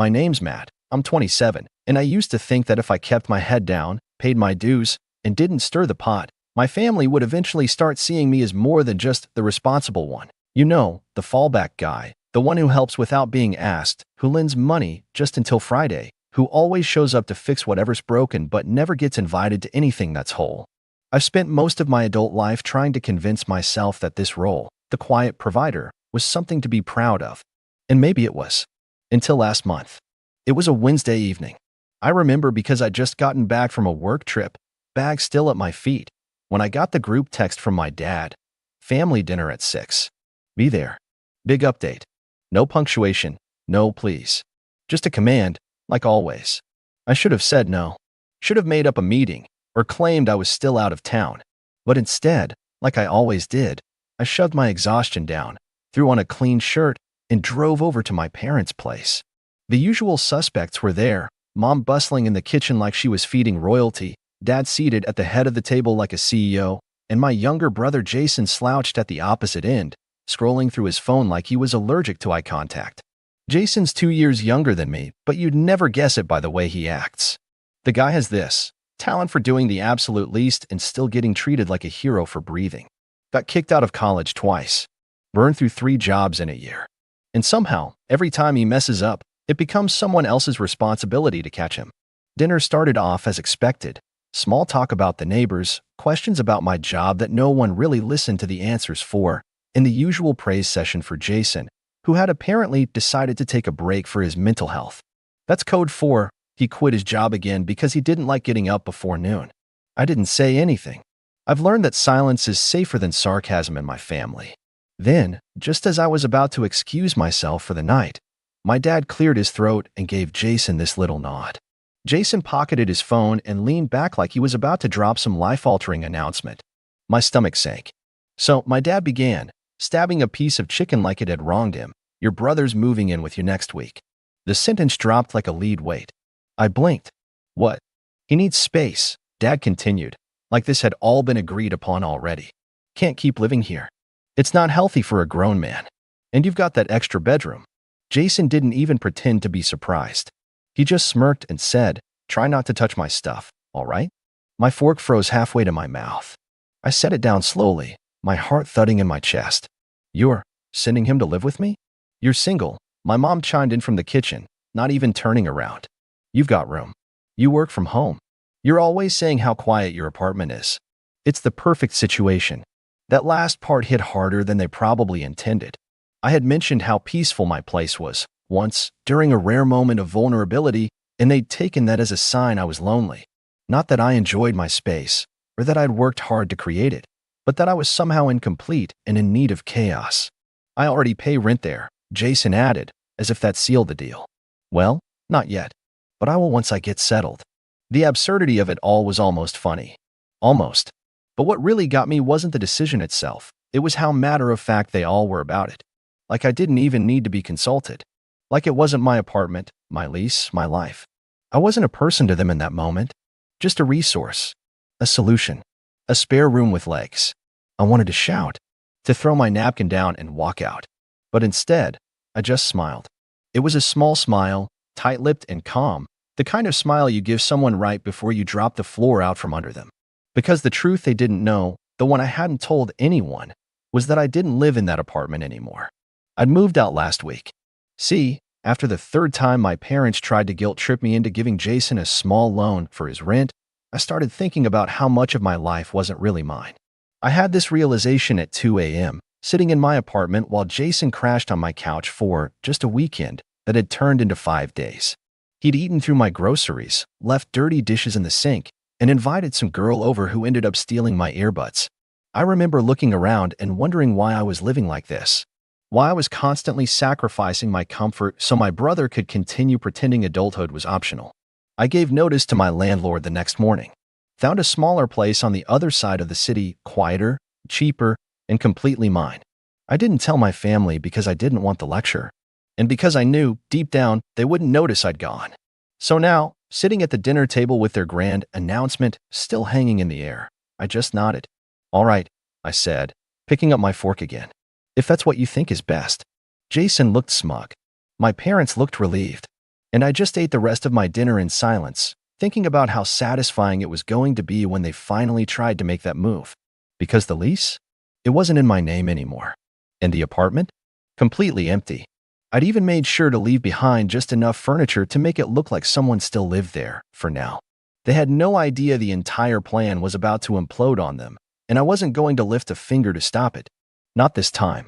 My name's Matt. I'm 27, and I used to think that if I kept my head down, paid my dues, and didn't stir the pot, my family would eventually start seeing me as more than just the responsible one. You know, the fallback guy, the one who helps without being asked, who lends money just until Friday, who always shows up to fix whatever's broken but never gets invited to anything that's whole. I've spent most of my adult life trying to convince myself that this role, the quiet provider, was something to be proud of. And maybe it was. Until last month. It was a Wednesday evening. I remember because I'd just gotten back from a work trip, bag still at my feet, when I got the group text from my dad. Family dinner at 6. Be there. Big update. No punctuation. No please. Just a command, like always. I should have said no. Should have made up a meeting, or claimed I was still out of town. But instead, like I always did, I shoved my exhaustion down, threw on a clean shirt, and drove over to my parents' place. The usual suspects were there, Mom bustling in the kitchen like she was feeding royalty, Dad seated at the head of the table like a CEO, and my younger brother Jason slouched at the opposite end, scrolling through his phone like he was allergic to eye contact. Jason's 2 years younger than me, but you'd never guess it by the way he acts. The guy has this talent for doing the absolute least and still getting treated like a hero for breathing. Got kicked out of college twice. Burned through 3 jobs in a year. And somehow, every time he messes up, it becomes someone else's responsibility to catch him. Dinner started off as expected. Small talk about the neighbors, questions about my job that no one really listened to the answers for, and the usual praise session for Jason, who had apparently decided to take a break for his mental health. That's code for he quit his job again because he didn't like getting up before noon. I didn't say anything. I've learned that silence is safer than sarcasm in my family. Then, just as I was about to excuse myself for the night, my dad cleared his throat and gave Jason this little nod. Jason pocketed his phone and leaned back like he was about to drop some life-altering announcement. My stomach sank. So my dad began, stabbing a piece of chicken like it had wronged him. Your brother's moving in with you next week. The sentence dropped like a lead weight. I blinked. What? He needs space, Dad continued, like this had all been agreed upon already. Can't keep living here. It's not healthy for a grown man. And you've got that extra bedroom. Jason didn't even pretend to be surprised. He just smirked and said, try not to touch my stuff, all right? My fork froze halfway to my mouth. I set it down slowly, my heart thudding in my chest. You're sending him to live with me? You're single, my mom chimed in from the kitchen, not even turning around. You've got room. You work from home. You're always saying how quiet your apartment is. It's the perfect situation. That last part hit harder than they probably intended. I had mentioned how peaceful my place was, once, during a rare moment of vulnerability, and they'd taken that as a sign I was lonely. Not that I enjoyed my space, or that I'd worked hard to create it, but that I was somehow incomplete and in need of chaos. I already pay rent there, Jason added, as if that sealed the deal. Well, not yet, but I will once I get settled. The absurdity of it all was almost funny. Almost. But what really got me wasn't the decision itself, it was how matter-of-fact they all were about it. Like I didn't even need to be consulted. Like it wasn't my apartment, my lease, my life. I wasn't a person to them in that moment. Just a resource. A solution. A spare room with legs. I wanted to shout. To throw my napkin down and walk out. But instead, I just smiled. It was a small smile, tight-lipped and calm, the kind of smile you give someone right before you drop the floor out from under them. Because the truth they didn't know, the one I hadn't told anyone, was that I didn't live in that apartment anymore. I'd moved out last week. See, after the 3rd time my parents tried to guilt-trip me into giving Jason a small loan for his rent, I started thinking about how much of my life wasn't really mine. I had this realization at 2 a.m., sitting in my apartment while Jason crashed on my couch for just a weekend that had turned into 5 days. He'd eaten through my groceries, left dirty dishes in the sink, and invited some girl over who ended up stealing my earbuds. I remember looking around and wondering why I was living like this. Why I was constantly sacrificing my comfort so my brother could continue pretending adulthood was optional. I gave notice to my landlord the next morning. Found a smaller place on the other side of the city, quieter, cheaper, and completely mine. I didn't tell my family because I didn't want the lecture. And because I knew, deep down, they wouldn't notice I'd gone. So now, sitting at the dinner table with their grand announcement still hanging in the air, I just nodded. All right, I said, picking up my fork again. If that's what you think is best. Jason looked smug. My parents looked relieved. And I just ate the rest of my dinner in silence, thinking about how satisfying it was going to be when they finally tried to make that move. Because the lease? It wasn't in my name anymore. And the apartment? Completely empty. I'd even made sure to leave behind just enough furniture to make it look like someone still lived there, for now. They had no idea the entire plan was about to implode on them, and I wasn't going to lift a finger to stop it. Not this time.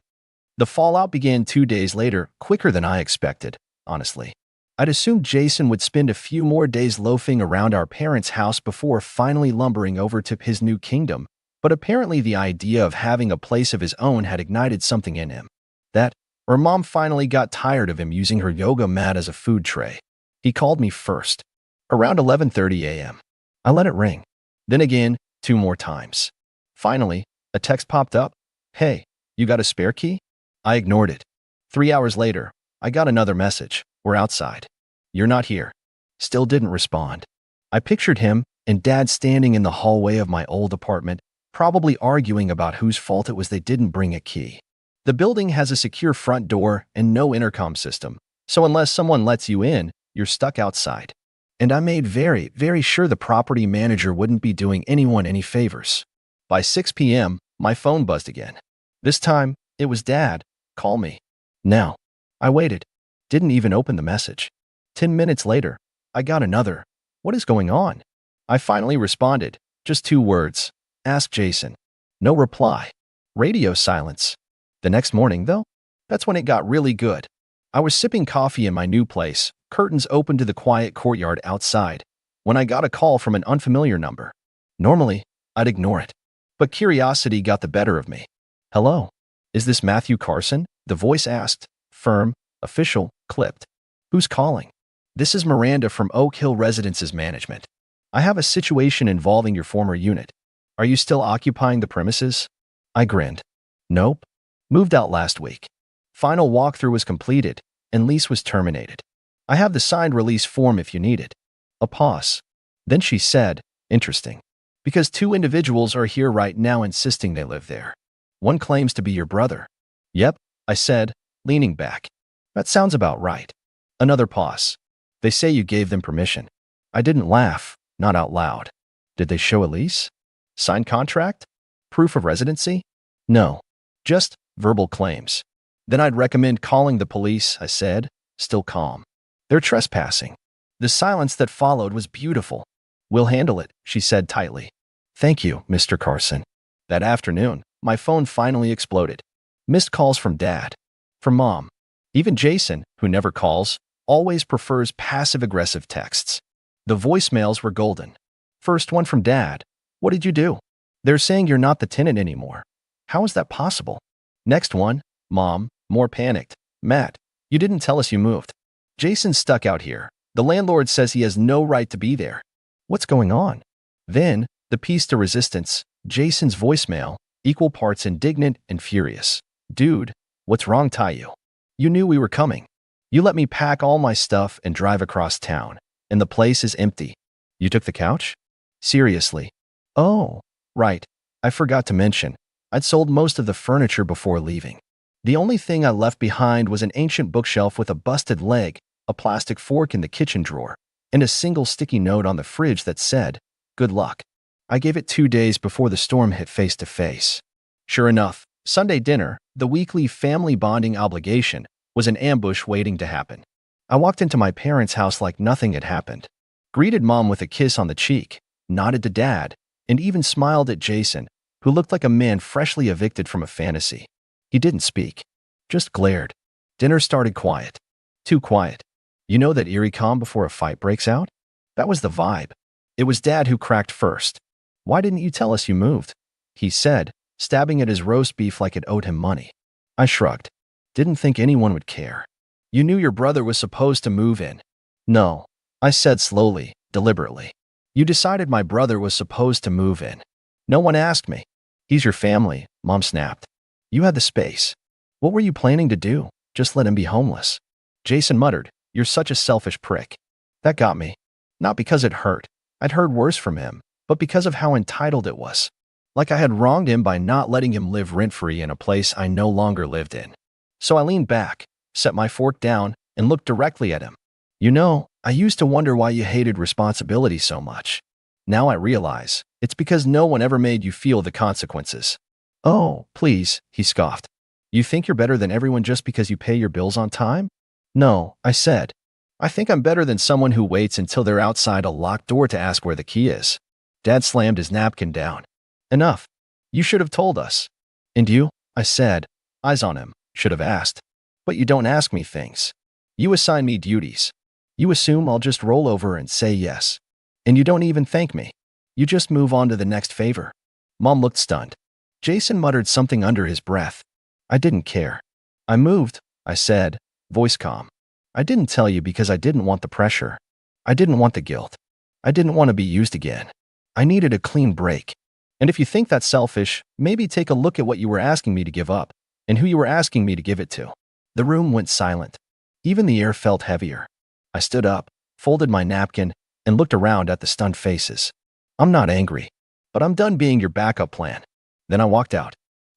The fallout began 2 days later, quicker than I expected, honestly. I'd assumed Jason would spend a few more days loafing around our parents' house before finally lumbering over to his new kingdom, but apparently the idea of having a place of his own had ignited something in him. That, or Mom finally got tired of him using her yoga mat as a food tray. He called me first, around 11:30 a.m. I let it ring. Then again, 2 more times. Finally, a text popped up. "Hey, you got a spare key?" I ignored it. 3 hours later, I got another message. "We're outside. You're not here." Still didn't respond. I pictured him and Dad standing in the hallway of my old apartment, probably arguing about whose fault it was they didn't bring a key. The building has a secure front door and no intercom system, so unless someone lets you in, you're stuck outside. And I made very, very sure the property manager wouldn't be doing anyone any favors. By 6 p.m., my phone buzzed again. This time, it was Dad. "Call me." Now, I waited. Didn't even open the message. 10 minutes later, I got another. "What is going on?" I finally responded. Just 2 words. "Ask Jason." No reply. Radio silence. The next morning, though, that's when it got really good. I was sipping coffee in my new place, curtains open to the quiet courtyard outside, when I got a call from an unfamiliar number. Normally, I'd ignore it, but curiosity got the better of me. "Hello, is this Matthew Carson?" The voice asked. Firm, official, clipped. "Who's calling?" "This is Miranda from Oak Hill Residences Management. I have a situation involving your former unit. Are you still occupying the premises?" I grinned. "Nope. Moved out last week. Final walkthrough was completed, and lease was terminated. I have the signed release form if you need it." A pause. Then she said, "Interesting. Because 2 individuals are here right now insisting they live there. One claims to be your brother." "Yep," I said, leaning back. "That sounds about right." Another pause. "They say you gave them permission." I didn't laugh, not out loud. "Did they show a lease? Signed contract? Proof of residency?" "No. Just verbal claims." "Then I'd recommend calling the police," I said, still calm. "They're trespassing." The silence that followed was beautiful. "We'll handle it," she said tightly. "Thank you, Mr. Carson." That afternoon, my phone finally exploded. Missed calls from Dad. From Mom. Even Jason, who never calls, always prefers passive-aggressive texts. The voicemails were golden. First one from Dad. "What did you do? They're saying you're not the tenant anymore. How is that possible?" Next one. Mom, more panicked. "Matt, you didn't tell us you moved. Jason's stuck out here. The landlord says he has no right to be there. What's going on?" Then, the piece de resistance, Jason's voicemail, equal parts indignant and furious. "Dude, what's wrong, Tayo? You knew we were coming. You let me pack all my stuff and drive across town, and the place is empty. You took the couch? Seriously?" "Oh, right. I forgot to mention. I'd sold most of the furniture before leaving. The only thing I left behind was an ancient bookshelf with a busted leg, a plastic fork in the kitchen drawer, and a single sticky note on the fridge that said, 'Good luck.' I gave it 2 days before the storm hit face to face." Sure enough, Sunday dinner, the weekly family bonding obligation, was an ambush waiting to happen. I walked into my parents' house like nothing had happened. Greeted Mom with a kiss on the cheek, nodded to Dad, and even smiled at Jason, who looked like a man freshly evicted from a fantasy. He didn't speak, just glared. Dinner started quiet. Too quiet. You know that eerie calm before a fight breaks out? That was the vibe. It was Dad who cracked first. "Why didn't you tell us you moved?" he said, stabbing at his roast beef like it owed him money. I shrugged. "Didn't think anyone would care. You knew your brother was supposed to move in." "No," I said slowly, deliberately. "You decided my brother was supposed to move in. No one asked me." "He's your family," Mom snapped. "You had the space. What were you planning to do? Just let him be homeless?" Jason muttered, "You're such a selfish prick." That got me. Not because it hurt. I'd heard worse from him, but because of how entitled it was. Like I had wronged him by not letting him live rent-free in a place I no longer lived in. So I leaned back, set my fork down, and looked directly at him. I used to wonder why you hated responsibility so much. Now I realize it's because no one ever made you feel the consequences. Oh, please, he scoffed. You think you're better than everyone just because you pay your bills on time? No, I said. I think I'm better than someone who waits until they're outside a locked door to ask where the key is. Dad slammed his napkin down. Enough. You should have told us. And you? I said, eyes on him, should have asked. But you don't ask me things. You assign me duties. You assume I'll just roll over and say yes. And you don't even thank me. You just move on to the next favor. Mom looked stunned. Jason muttered something under his breath. I didn't care. I moved, I said, voice calm. I didn't tell you because I didn't want the pressure. I didn't want the guilt. I didn't want to be used again. I needed a clean break. And if you think that's selfish, maybe take a look at what you were asking me to give up and who you were asking me to give it to. The room went silent. Even the air felt heavier. I stood up, folded my napkin, and looked around at the stunned faces. I'm not angry, but I'm done being your backup plan. Then I walked out.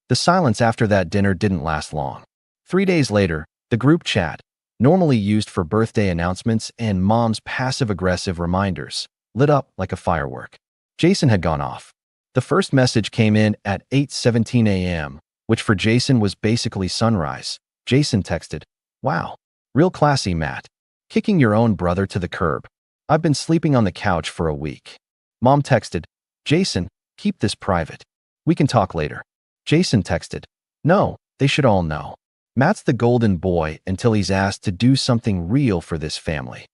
The silence after that dinner didn't last long. 3 days later, the group chat, normally used for birthday announcements and Mom's passive-aggressive reminders, lit up like a firework. Jason had gone off. The first message came in at 8:17 a.m., which for Jason was basically sunrise. Jason texted, "Wow, real classy, Matt. Kicking your own brother to the curb. I've been sleeping on the couch for a week." Mom texted, "Jason, keep this private. We can talk later." Jason texted, "No, they should all know. Matt's the golden boy until he's asked to do something real for this family."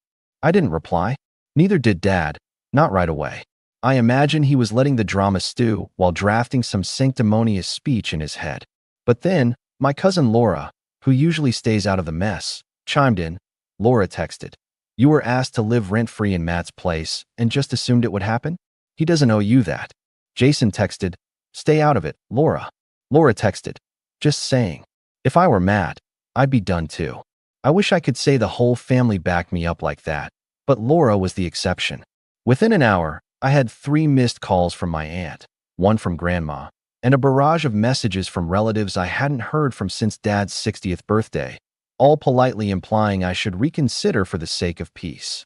I didn't reply. Neither did Dad, not right away. I imagine he was letting the drama stew while drafting some sanctimonious speech in his head. But then, my cousin Laura, who usually stays out of the mess, chimed in. Laura texted, "You were asked to live rent-free in Matt's place and just assumed it would happen? He doesn't owe you that." Jason texted, "Stay out of it, Laura." Laura texted, "Just saying. If I were Matt, I'd be done too." I wish I could say the whole family backed me up like that, but Laura was the exception. Within an hour, I had 3 missed calls from my aunt, 1 from Grandma, and a barrage of messages from relatives I hadn't heard from since Dad's 60th birthday, all politely implying I should reconsider for the sake of peace.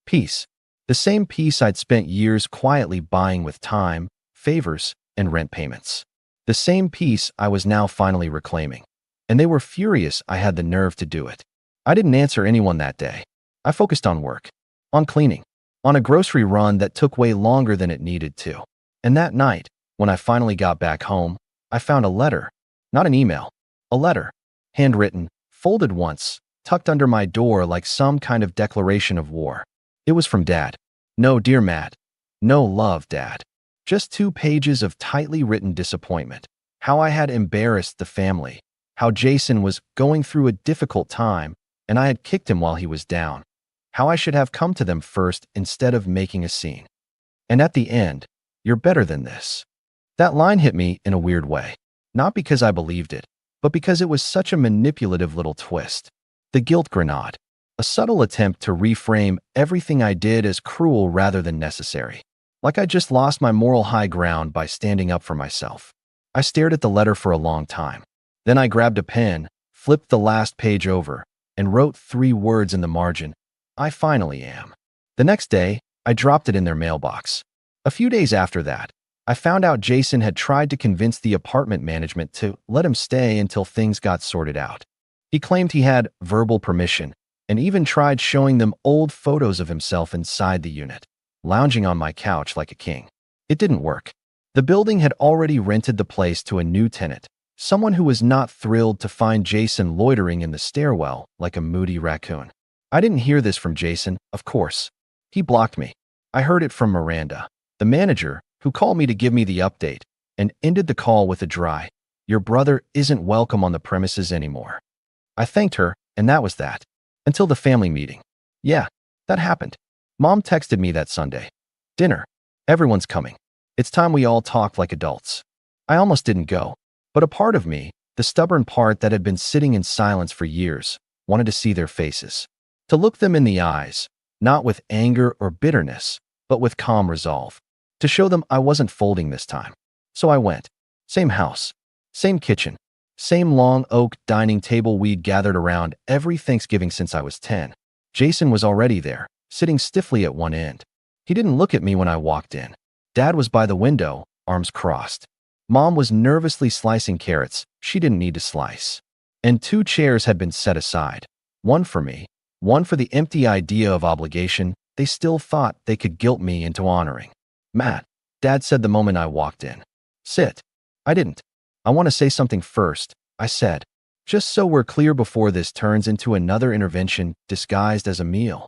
Peace. The same peace I'd spent years quietly buying with time, favors, and rent payments. The same peace I was now finally reclaiming. And they were furious I had the nerve to do it. I didn't answer anyone that day. I focused on work, on cleaning, on a grocery run that took way longer than it needed to. And that night, when I finally got back home, I found a letter. Not an email. A letter. Handwritten, folded once, tucked under my door like some kind of declaration of war. It was from Dad. No, dear Matt. No love, Dad. Just 2 pages of tightly written disappointment. How I had embarrassed the family. How Jason was going through a difficult time and I had kicked him while he was down. How I should have come to them first instead of making a scene. And at the end, "You're better than this." That line hit me in a weird way. Not because I believed it, but because it was such a manipulative little twist. The guilt grenade. A subtle attempt to reframe everything I did as cruel rather than necessary. Like I just lost my moral high ground by standing up for myself. I stared at the letter for a long time. Then I grabbed a pen, flipped the last page over, and wrote 3 words in the margin. I finally am. The next day, I dropped it in their mailbox. A few days after that, I found out Jason had tried to convince the apartment management to let him stay until things got sorted out. He claimed he had verbal permission and even tried showing them old photos of himself inside the unit, lounging on my couch like a king. It didn't work. The building had already rented the place to a new tenant, someone who was not thrilled to find Jason loitering in the stairwell like a moody raccoon. I didn't hear this from Jason, of course. He blocked me. I heard it from Miranda, the manager, who called me to give me the update, and ended the call with a dry, "Your brother isn't welcome on the premises anymore." I thanked her, and that was that. Until the family meeting. Yeah, that happened. Mom texted me that Sunday. "Dinner. Everyone's coming. It's time we all talk like adults." I almost didn't go, but a part of me, the stubborn part that had been sitting in silence for years, wanted to see their faces. To look them in the eyes, not with anger or bitterness, but with calm resolve. To show them I wasn't folding this time. So I went. Same house. Same kitchen. Same long oak dining table we'd gathered around every Thanksgiving since I was 10. Jason was already there, sitting stiffly at one end. He didn't look at me when I walked in. Dad was by the window, arms crossed. Mom was nervously slicing carrots she didn't need to slice. And 2 chairs had been set aside. One for me, one for the empty idea of obligation they still thought they could guilt me into honoring. "Matt," Dad said the moment I walked in. "Sit." I didn't. "I want to say something first," I said. "Just so we're clear before this turns into another intervention disguised as a meal."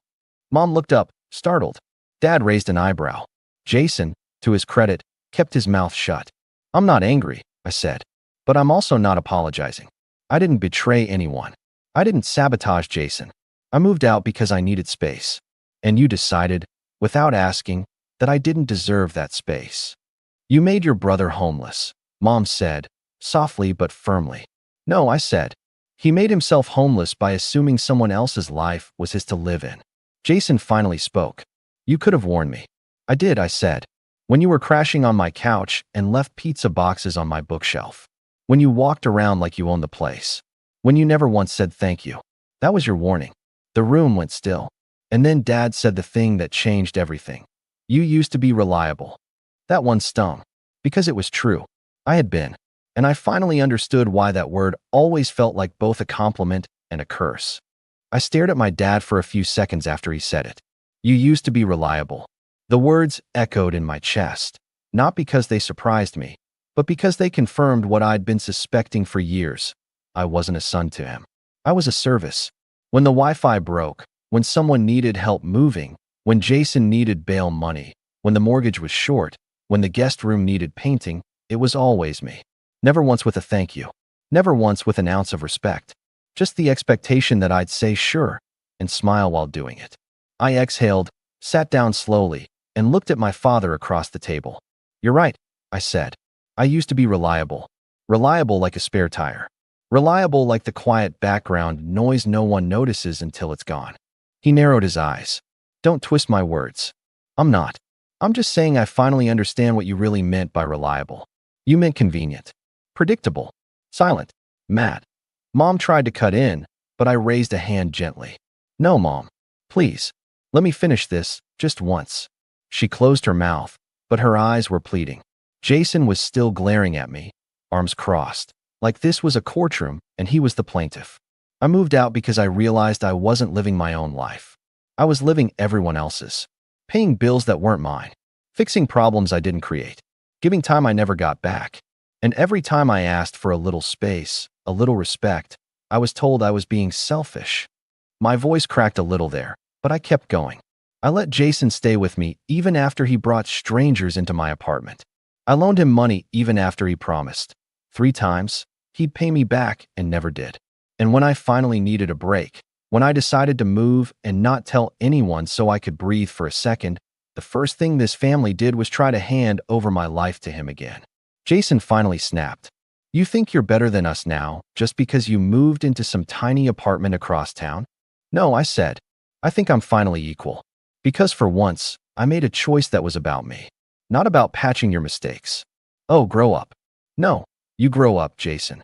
Mom looked up, startled. Dad raised an eyebrow. Jason, to his credit, kept his mouth shut. "I'm not angry," I said. "But I'm also not apologizing. I didn't betray anyone. I didn't sabotage Jason. I moved out because I needed space. And you decided, without asking, that I didn't deserve that space. You made your brother homeless," Mom said, softly but firmly. "No," I said. "He made himself homeless by assuming someone else's life was his to live in." Jason finally spoke. "You could have warned me." "I did," I said. "When you were crashing on my couch and left pizza boxes on my bookshelf. When you walked around like you owned the place. When you never once said thank you. That was your warning." The room went still. And then Dad said the thing that changed everything. "You used to be reliable." That one stung. Because it was true. I had been. And I finally understood why that word always felt like both a compliment and a curse. I stared at my dad for a few seconds after he said it. "You used to be reliable." The words echoed in my chest, not because they surprised me, but because they confirmed what I'd been suspecting for years. I wasn't a son to him. I was a service. When the Wi-Fi broke, when someone needed help moving, when Jason needed bail money, when the mortgage was short, when the guest room needed painting, it was always me. Never once with a thank you. Never once with an ounce of respect. Just the expectation that I'd say sure and smile while doing it. I exhaled, sat down slowly, and looked at my father across the table. "You're right," I said. "I used to be reliable. Reliable like a spare tire. Reliable like the quiet background noise no one notices until it's gone." He narrowed his eyes. "Don't twist my words. I'm not. I'm just saying I finally understand what you really meant by reliable. You meant convenient. Predictable. Silent. Matt." Mom tried to cut in, but I raised a hand gently. "No, Mom. Please. Let me finish this, just once." She closed her mouth, but her eyes were pleading. Jason was still glaring at me, arms crossed, like this was a courtroom and he was the plaintiff. I moved out because I realized I wasn't living my own life. I was living everyone else's. Paying bills that weren't mine. Fixing problems I didn't create. Giving time I never got back. And every time I asked for a little space, a little respect, I was told I was being selfish. My voice cracked a little there, but I kept going. I let Jason stay with me even after he brought strangers into my apartment. I loaned him money even after he promised. 3 times, he'd pay me back and never did. And when I finally needed a break, when I decided to move and not tell anyone so I could breathe for a second, the first thing this family did was try to hand over my life to him again. Jason finally snapped. "You think you're better than us now just because you moved into some tiny apartment across town?" "No," I said. "I think I'm finally equal. Because for once, I made a choice that was about me. Not about patching your mistakes." "Oh, grow up." "No, you grow up, Jason."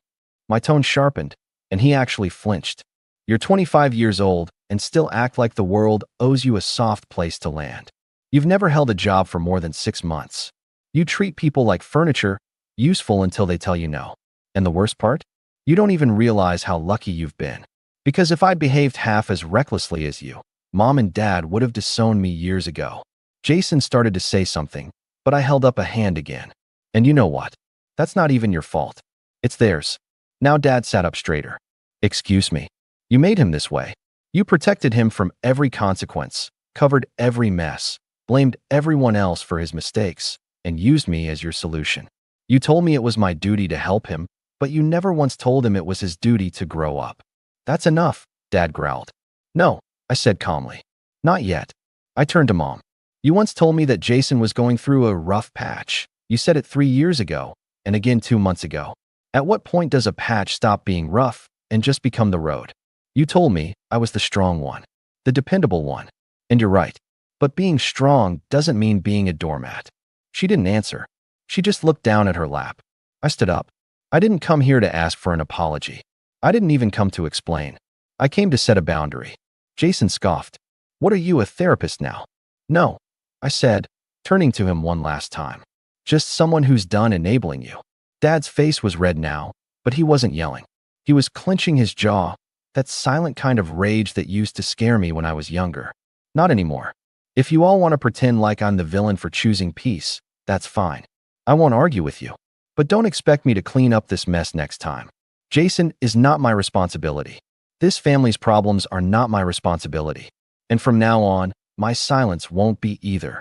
My tone sharpened, and he actually flinched. "You're 25 years old and still act like the world owes you a soft place to land. You've never held a job for more than 6 months. You treat people like furniture, useful until they tell you no. And the worst part? You don't even realize how lucky you've been. Because if I'd behaved half as recklessly as you, Mom and Dad would have disowned me years ago." Jason started to say something, but I held up a hand again. "And you know what? That's not even your fault. It's theirs." Now Dad sat up straighter. "Excuse me. You made him this way. You protected him from every consequence, covered every mess, blamed everyone else for his mistakes, and used me as your solution. You told me it was my duty to help him, but you never once told him it was his duty to grow up." "That's enough," Dad growled. "No," I said calmly. "Not yet." I turned to Mom. "You once told me that Jason was going through a rough patch. You said it 3 years ago, and again 2 months ago. At what point does a patch stop being rough and just become the road? You told me I was the strong one, the dependable one. And you're right. But being strong doesn't mean being a doormat." She didn't answer. She just looked down at her lap. I stood up. I didn't come here to ask for an apology. I didn't even come to explain. I came to set a boundary. Jason scoffed. What are you, a therapist now? No, I said, turning to him one last time. Just someone who's done enabling you. Dad's face was red now, but he wasn't yelling. He was clenching his jaw, that silent kind of rage that used to scare me when I was younger. Not anymore. If you all want to pretend like I'm the villain for choosing peace, that's fine. I won't argue with you. But don't expect me to clean up this mess next time. Jason is not my responsibility. This family's problems are not my responsibility. And from now on, my silence won't be either.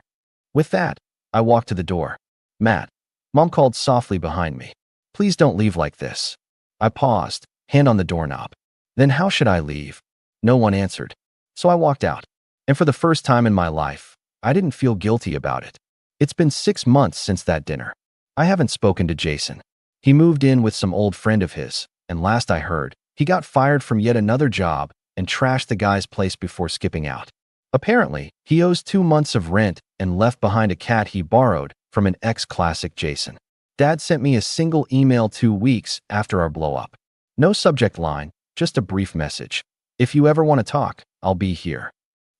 With that, I walked to the door. Matt, Mom called softly behind me. Please don't leave like this. I paused, hand on the doorknob. Then how should I leave? No one answered. So I walked out. And for the first time in my life, I didn't feel guilty about it. It's been 6 months since that dinner. I haven't spoken to Jason. He moved in with some old friend of his, and last I heard, he got fired from yet another job and trashed the guy's place before skipping out. Apparently, he owes 2 months of rent and left behind a cat he borrowed from an ex-classic Jason. Dad sent me a single email 2 weeks after our blow-up. No subject line, just a brief message. If you ever want to talk, I'll be here.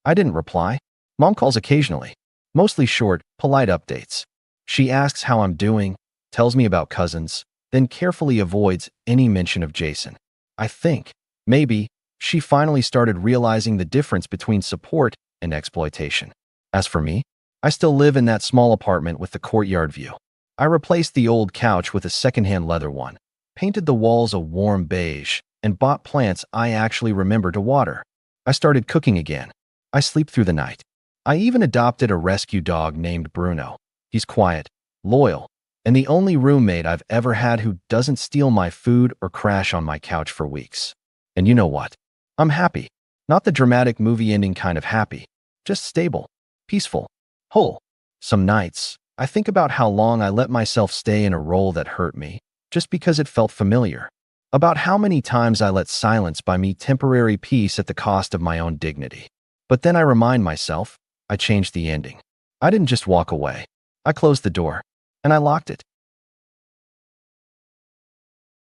I didn't reply. Mom calls occasionally. Mostly short, polite updates. She asks how I'm doing, tells me about cousins, then carefully avoids any mention of Jason. I think, maybe, she finally started realizing the difference between support and exploitation. As for me, I still live in that small apartment with the courtyard view. I replaced the old couch with a secondhand leather one, painted the walls a warm beige, and bought plants I actually remember to water. I started cooking again. I sleep through the night. I even adopted a rescue dog named Bruno. He's quiet, loyal, and the only roommate I've ever had who doesn't steal my food or crash on my couch for weeks. And you know what? I'm happy. Not the dramatic movie ending kind of happy. Just stable, peaceful, whole. Some nights, I think about how long I let myself stay in a role that hurt me, just because it felt familiar. About how many times I let silence buy me temporary peace at the cost of my own dignity. But then I remind myself, I changed the ending. I didn't just walk away. I closed the door, and I locked it.